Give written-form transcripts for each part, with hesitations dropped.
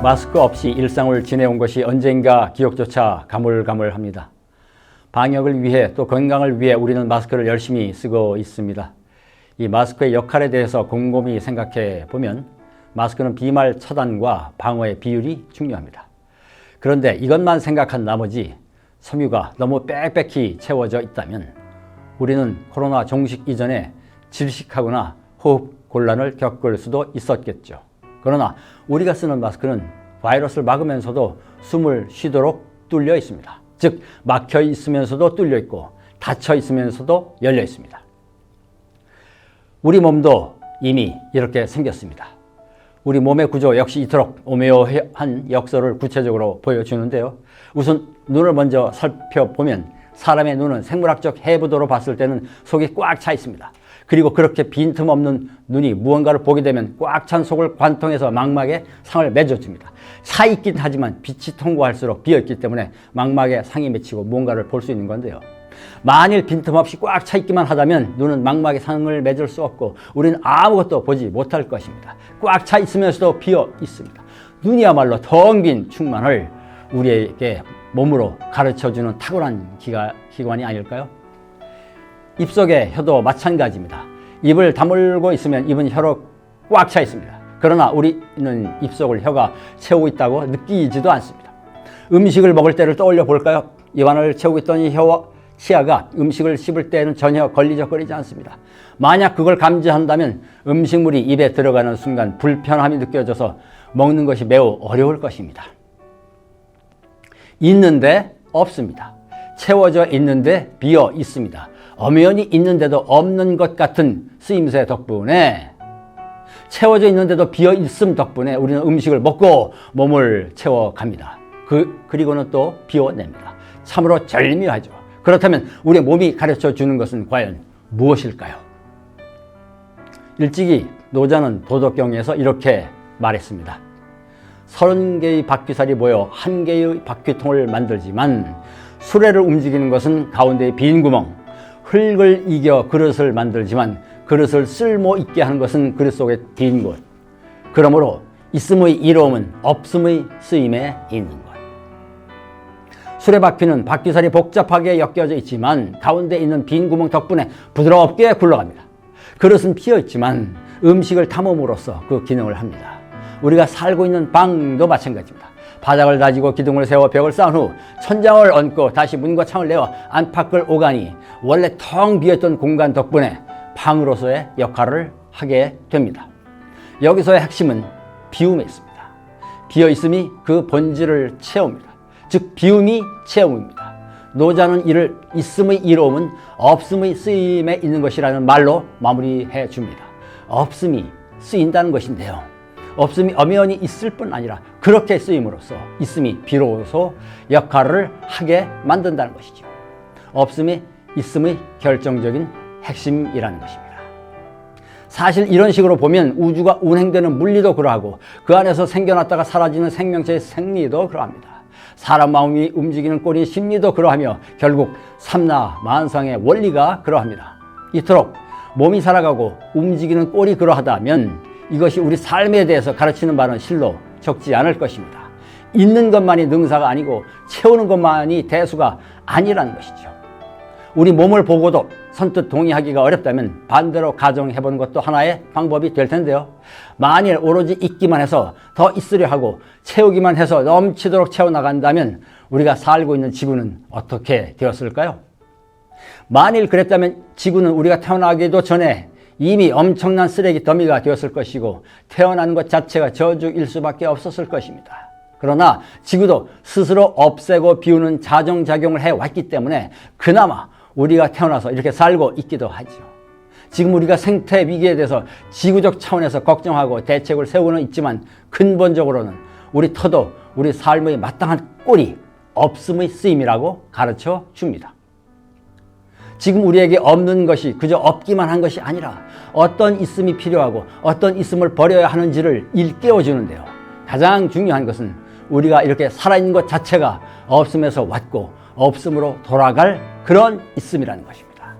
마스크 없이 일상을 지내온 것이 언젠가 기억조차 가물가물합니다. 방역을 위해 또 건강을 위해 우리는 마스크를 열심히 쓰고 있습니다. 이 마스크의 역할에 대해서 곰곰이 생각해 보면 마스크는 비말 차단과 방어의 비율이 중요합니다. 그런데 이것만 생각한 나머지 섬유가 너무 빽빽히 채워져 있다면 우리는 코로나 종식 이전에 질식하거나 호흡 곤란을 겪을 수도 있었겠죠. 그러나 우리가 쓰는 마스크는 바이러스를 막으면서도 숨을 쉬도록 뚫려 있습니다. 즉 막혀 있으면서도 뚫려 있고 닫혀 있으면서도 열려 있습니다. 우리 몸도 이미 이렇게 생겼습니다. 우리 몸의 구조 역시 이토록 오묘한 역설을 구체적으로 보여주는데요. 우선 눈을 먼저 살펴보면 사람의 눈은 생물학적 해부도로 봤을 때는 속이 꽉 차 있습니다. 그리고 그렇게 빈틈없는 눈이 무언가를 보게 되면 꽉 찬 속을 관통해서 망막에 상을 맺어줍니다. 차 있긴 하지만 빛이 통과할수록 비어있기 때문에 망막에 상이 맺히고 무언가를 볼 수 있는 건데요. 만일 빈틈없이 꽉 차 있기만 하다면 눈은 망막에 상을 맺을 수 없고 우리는 아무것도 보지 못할 것입니다. 꽉 차 있으면서도 비어 있습니다. 눈이야말로 텅 빈 충만을 우리에게 몸으로 가르쳐주는 탁월한 기관이 아닐까요? 입속의 혀도 마찬가지입니다. 입을 다물고 있으면 입은 혀로 꽉 차 있습니다. 그러나 우리는 입속을 혀가 채우고 있다고 느끼지도 않습니다. 음식을 먹을 때를 떠올려 볼까요? 입안을 채우고 있던 이 혀와 치아가 음식을 씹을 때에는 전혀 걸리적거리지 않습니다. 만약 그걸 감지한다면 음식물이 입에 들어가는 순간 불편함이 느껴져서 먹는 것이 매우 어려울 것입니다. 있는데 없습니다. 채워져 있는데 비어 있습니다. 엄연히 있는데도 없는 것 같은 쓰임새 덕분에 채워져 있는데도 비어 있음 덕분에 우리는 음식을 먹고 몸을 채워갑니다. 그리고는 또 비워냅니다. 참으로 절묘하죠. 그렇다면 우리의 몸이 가르쳐 주는 것은 과연 무엇일까요? 일찍이 노자는 도덕경에서 이렇게 말했습니다. 30개의 바퀴살이 모여 한 개의 바퀴통을 만들지만 수레를 움직이는 것은 가운데의 빈 구멍, 흙을 이겨 그릇을 만들지만 그릇을 쓸모 있게 하는 것은 그릇 속의 빈 곳. 그러므로 있음의 이로움은 없음의 쓰임에 있는 것. 수레바퀴는 바퀴살이 복잡하게 엮여져 있지만 가운데 있는 빈 구멍 덕분에 부드럽게 굴러갑니다. 그릇은 비어있지만 음식을 담음으로써 그 기능을 합니다. 우리가 살고 있는 방도 마찬가지입니다. 바닥을 다지고 기둥을 세워 벽을 쌓은 후 천장을 얹고 다시 문과 창을 내어 안팎을 오가니 원래 텅 비었던 공간 덕분에 방으로서의 역할을 하게 됩니다. 여기서의 핵심은 비움에 있습니다. 비어있음이 그 본질을 채웁니다. 즉 비움이 채움입니다. 노자는 이를 있음의 이로움은 없음의 쓰임에 있는 것이라는 말로 마무리해 줍니다. 없음이 쓰인다는 것인데요. 없음이 엄연히 있을 뿐 아니라 그렇게 쓰임으로써 있음이 비로소 역할을 하게 만든다는 것이죠. 없음이 있음의 결정적인 핵심이라는 것입니다. 사실 이런 식으로 보면 우주가 운행되는 물리도 그러하고 그 안에서 생겨났다가 사라지는 생명체의 생리도 그러합니다. 사람 마음이 움직이는 꼴인 심리도 그러하며 결국 삼라만상의 원리가 그러합니다. 이토록 몸이 살아가고 움직이는 꼴이 그러하다면 이것이 우리 삶에 대해서 가르치는 바는 실로 적지 않을 것입니다. 있는 것만이 능사가 아니고 채우는 것만이 대수가 아니라는 것이죠. 우리 몸을 보고도 선뜻 동의하기가 어렵다면 반대로 가정해보는 것도 하나의 방법이 될 텐데요. 만일 오로지 있기만 해서 더 있으려 하고 채우기만 해서 넘치도록 채워나간다면 우리가 살고 있는 지구는 어떻게 되었을까요? 만일 그랬다면 지구는 우리가 태어나기도 전에 이미 엄청난 쓰레기 더미가 되었을 것이고 태어나는 것 자체가 저주일 수밖에 없었을 것입니다. 그러나 지구도 스스로 없애고 비우는 자정작용을 해왔기 때문에 그나마 우리가 태어나서 이렇게 살고 있기도 하죠. 지금 우리가 생태 위기에 대해서 지구적 차원에서 걱정하고 대책을 세우고는 있지만 근본적으로는 우리 터도 우리 삶의 마땅한 꼴이 없음의 쓰임이라고 가르쳐 줍니다. 지금 우리에게 없는 것이 그저 없기만 한 것이 아니라 어떤 있음이 필요하고 어떤 있음을 버려야 하는지를 일깨워 주는데요. 가장 중요한 것은 우리가 이렇게 살아있는 것 자체가 없음에서 왔고 없음으로 돌아갈 그런 있음이라는 것입니다.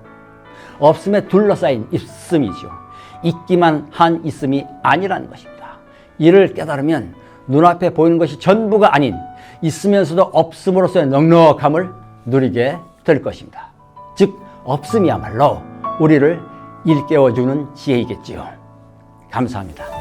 없음에 둘러싸인 있음이죠. 있기만 한 있음이 아니라는 것입니다. 이를 깨달으면 눈앞에 보이는 것이 전부가 아닌 있으면서도 없음으로써의 넉넉함을 누리게 될 것입니다. 즉 없음이야말로 우리를 일깨워주는 지혜이겠지요. 감사합니다.